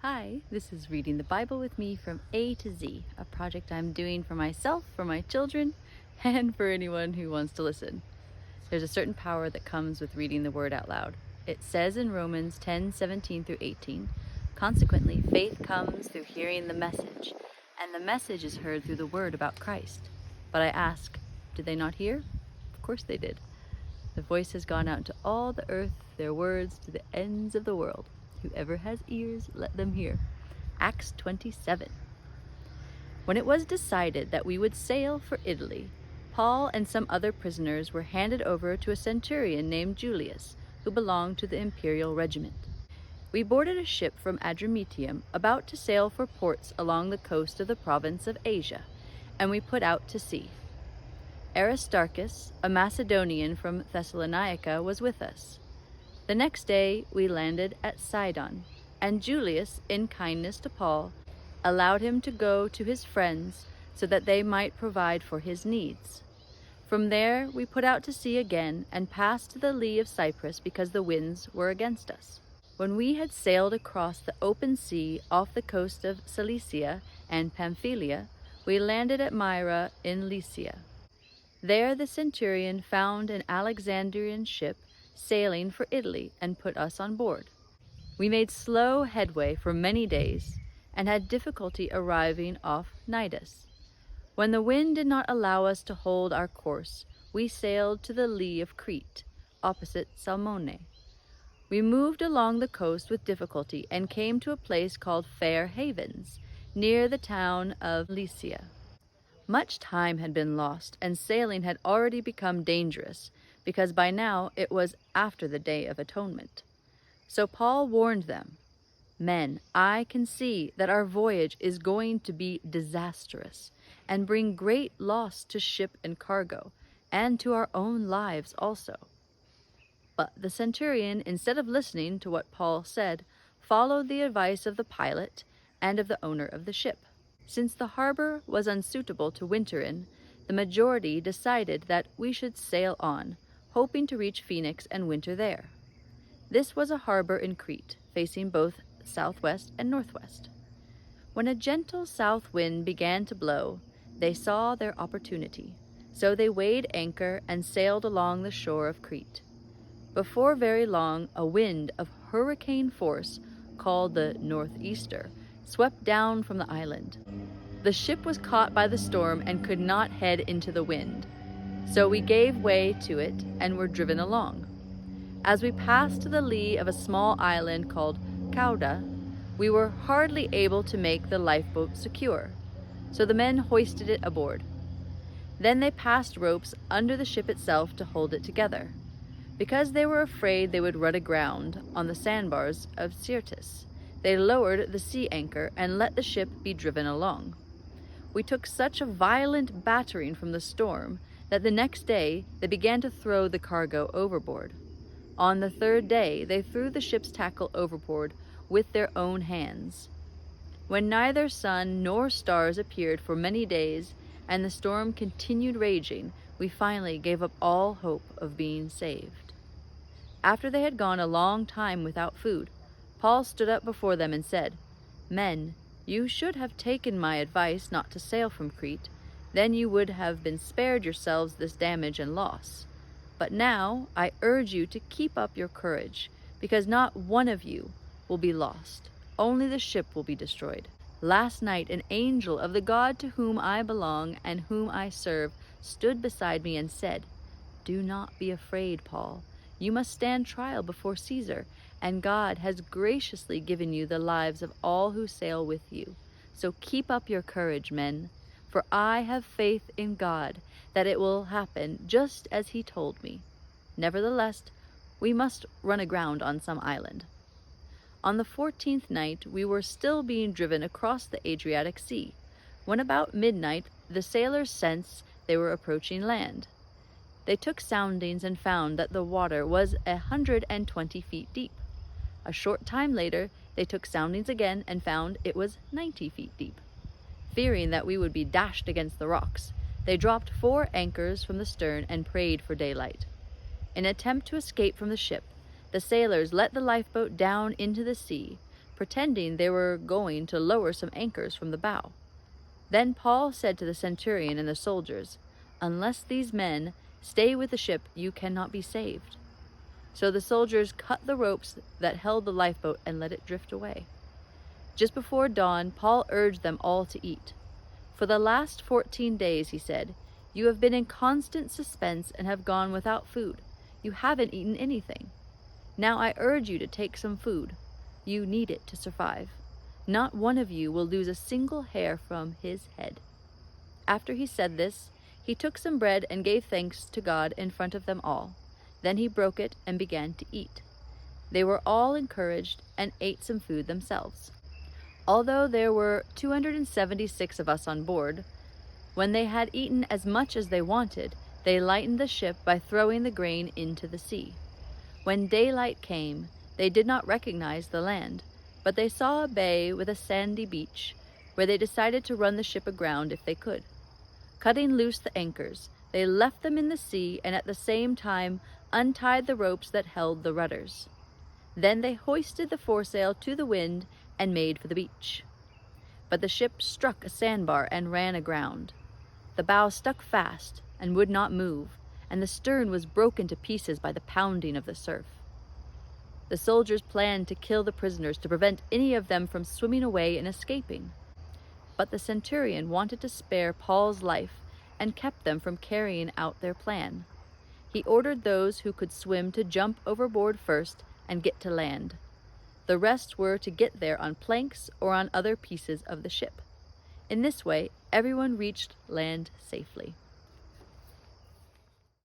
Hi, this is Reading the Bible with me from A to Z, a project I'm doing for myself, for my children, and for anyone who wants to listen. There's a certain power that comes with reading the Word out loud. It says in Romans 10:17 through 18, "Consequently, faith comes through hearing the message, and the message is heard through the word about Christ. But I ask, did they not hear? Of course they did. The voice has gone out to all the earth, their words to the ends of the world. Whoever has ears, let them hear." Acts 27. When it was decided that we would sail for Italy, Paul and some other prisoners were handed over to a centurion named Julius, who belonged to the imperial regiment. We boarded a ship from Adramyttium about to sail for ports along the coast of the province of Asia, and we put out to sea. Aristarchus, a Macedonian from Thessalonica, was with us. The next day we landed at Sidon, and Julius, in kindness to Paul, allowed him to go to his friends so that they might provide for his needs. From there we put out to sea again and passed to the lee of Cyprus because the winds were against us. When we had sailed across the open sea off the coast of Cilicia and Pamphylia, we landed at Myra in Lycia. There the centurion found an Alexandrian ship sailing for Italy and put us on board. We made slow headway for many days and had difficulty arriving off Cnidus. When the wind did not allow us to hold our course, we sailed to the lee of Crete, opposite Salmone. We moved along the coast with difficulty and came to a place called Fair Havens, near the town of Lycia. Much time had been lost, and sailing had already become dangerous, because by now it was after the Day of Atonement. So Paul warned them, "Men, I can see that our voyage is going to be disastrous, and bring great loss to ship and cargo, and to our own lives also." But the centurion, instead of listening to what Paul said, followed the advice of the pilot and of the owner of the ship. Since the harbor was unsuitable to winter in, the majority decided that we should sail on, hoping to reach Phoenix and winter there. This was a harbor in Crete, facing both southwest and northwest. When a gentle south wind began to blow, they saw their opportunity, so they weighed anchor and sailed along the shore of Crete. Before very long, a wind of hurricane force, called the northeaster, swept down from the island. The ship was caught by the storm and could not head into the wind, so we gave way to it and were driven along. As we passed to the lee of a small island called Cauda, we were hardly able to make the lifeboat secure, so the men hoisted it aboard. Then they passed ropes under the ship itself to hold it together, because they were afraid they would run aground on the sandbars of Syrtis. They lowered the sea anchor and let the ship be driven along. We took such a violent battering from the storm that the next day they began to throw the cargo overboard. On the third day they threw the ship's tackle overboard with their own hands. When neither sun nor stars appeared for many days and the storm continued raging, we finally gave up all hope of being saved. After they had gone a long time without food, Paul stood up before them and said, "Men, you should have taken my advice not to sail from Crete. Then you would have been spared yourselves this damage and loss. But now I urge you to keep up your courage, because not one of you will be lost. Only the ship will be destroyed. Last night an angel of the God to whom I belong and whom I serve stood beside me and said, 'Do not be afraid, Paul. You must stand trial before Caesar, and God has graciously given you the lives of all who sail with you. So keep up your courage, men, for I have faith in God that it will happen just as he told me. Nevertheless, we must run aground on some island.' On the 14th night we were still being driven across the Adriatic Sea, when about midnight the sailors sensed they were approaching land. They took soundings and found that the water was 120 feet deep. A short time later, they took soundings again and found it was 90 feet deep. Fearing that we would be dashed against the rocks, they dropped 4 anchors from the stern and prayed for daylight. In an attempt to escape from the ship, the sailors let the lifeboat down into the sea, pretending they were going to lower some anchors from the bow. Then Paul said to the centurion and the soldiers, "Unless these men stay with the ship, you cannot be saved." So the soldiers cut the ropes that held the lifeboat and let it drift away. Just before dawn, Paul urged them all to eat. "For the last 14 days," he said, "you have been in constant suspense and have gone without food. You haven't eaten anything. Now I urge you to take some food. You need it to survive. Not one of you will lose a single hair from his head." After he said this, he took some bread and gave thanks to God in front of them all. Then he broke it and began to eat. They were all encouraged and ate some food themselves. Although there were 276 of us on board, when they had eaten as much as they wanted, they lightened the ship by throwing the grain into the sea. When daylight came, they did not recognize the land, but they saw a bay with a sandy beach, where they decided to run the ship aground if they could. Cutting loose the anchors, they left them in the sea and at the same time untied the ropes that held the rudders. Then they hoisted the foresail to the wind and made for the beach. But the ship struck a sandbar and ran aground. The bow stuck fast and would not move, and the stern was broken to pieces by the pounding of the surf. The soldiers planned to kill the prisoners to prevent any of them from swimming away and escaping. But the centurion wanted to spare Paul's life and kept them from carrying out their plan. He ordered those who could swim to jump overboard first and get to land. The rest were to get there on planks or on other pieces of the ship. In this way, everyone reached land safely.